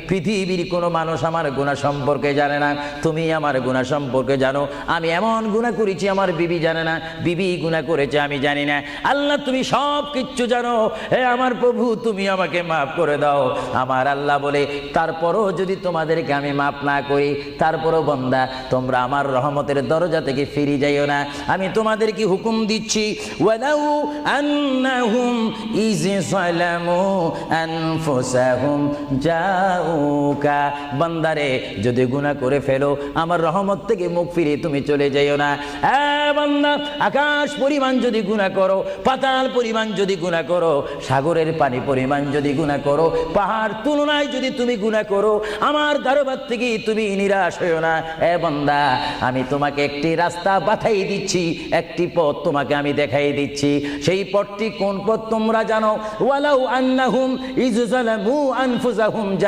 পৃথিবীর কোনো মানুষ আমার গুনাহ সম্পর্কে জানে না, তুমি আমার গুনাহ সম্পর্কে জানো। আমি এমন গুনাহ করেছি আমার বিবি জানে না, বিবি গুনাহ করেছে আমি জানি না। আল্লাহ তুমি সব কিচ্ছু জানো, হে আমার প্রভু তুমি আমাকে মাফ করে দাও। আমার আল্লাহ বলে, তারপরও যদি তোমাদেরকে আমি মাফ না করি, তারপরও বান্দা তোমরা আমার রহমতের দরজা থেকে ফিরে যাইও না। আমি তোমাদেরকে হুকুম দিচ্ছি, ওয়ালাউ আন্নাহুম ইয যালামু আনফুসাহুম জাউকা, বান্দারে যদি গুনাহ করে ফেলো আমার রহমত থেকে মুখ ফিরিয়ে তুমি চলে যাইও না। বান্দা, আকাশ পরিমাণ যদি গুনাহ করো, পাতাল পরিমাণ যদি গুনাহ করো, সাগরের পানি পরিমাণ যদি গুনাহ করো, পাহাড় তুলনায় যদি তুমি গুনাহ করো, আমার দরবার থেকে তুমি নিরাশ হইও না। বান্দা, আমি তোমাকে একটি রাস্তা বাতাই দিচ্ছি, একটি পথ তোমাকে আমি দেখাই দিচ্ছি। সেই পথটি কোন পথ তোমরা জানো? ওয়ালাউ আন্নাহুম ইয যালামু আনফুসাহুম